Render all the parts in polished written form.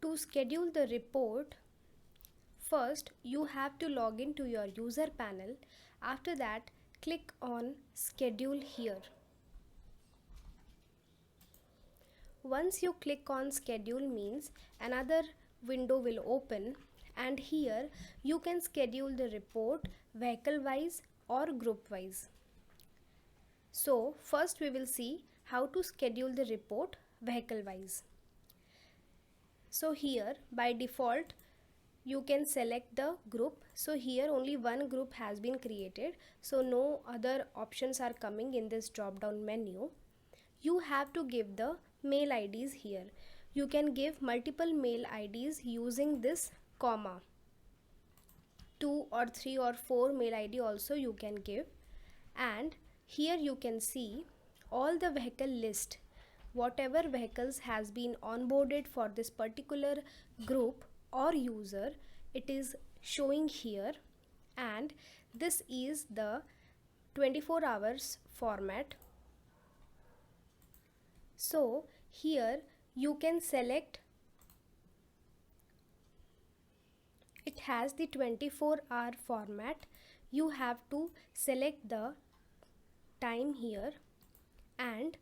To schedule the report, first you have to log in to your user panel. After that, click on schedule here. Once you click on schedule means another window will open, and here you can schedule the report vehicle wise or group wise. So first we will see how to schedule the report vehicle wise. So here by default you can select the group. So here only one group has been created, so no other options are coming in this drop down menu. You have to give the mail IDs here. You can give multiple mail IDs using this comma. 2 or 3 or 4 mail ID also you can give. And here you can see all the vehicle list. Whatever vehicles has been onboarded for this particular group or user, it is showing here, and this is the 24 hours format. So here you can select, it has the 24-hour format. You have to select the time here, and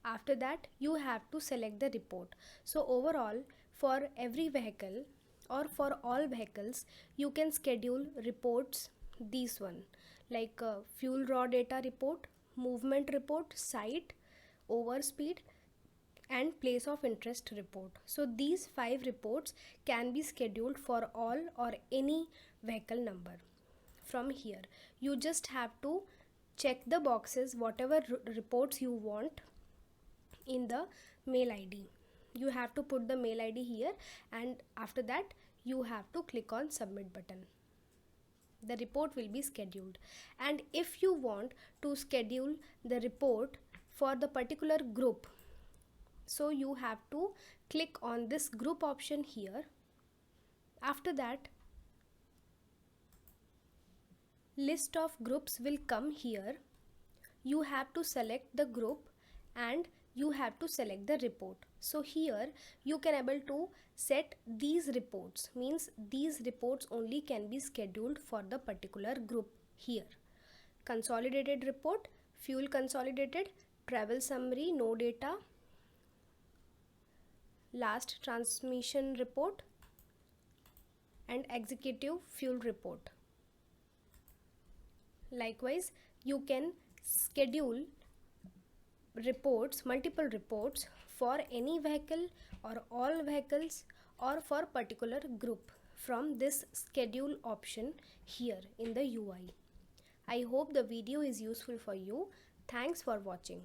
after that you have to select the report. So overall for every vehicle or for all vehicles you can schedule reports, these one like fuel raw data report, movement report, site, overspeed, and place of interest report. So these 5 reports can be scheduled for all or any vehicle number. From here you just have to check the boxes whatever reports you want in the mail ID. You have to put the mail ID here, and after that you have to click on submit button. The report will be scheduled. And if you want to schedule the report for the particular group, so you have to click on this group option here. After that, list of groups will come here. You have to select the group and you have to select the report. So here you can able to set these reports, means these reports only can be scheduled for the particular group here. Consolidated report, fuel consolidated, travel summary, no data, last transmission report, and executive fuel report. Likewise, you can schedule reports, multiple reports for any vehicle or all vehicles or for particular group from this schedule option here in the UI. I hope the video is useful for you. Thanks for watching.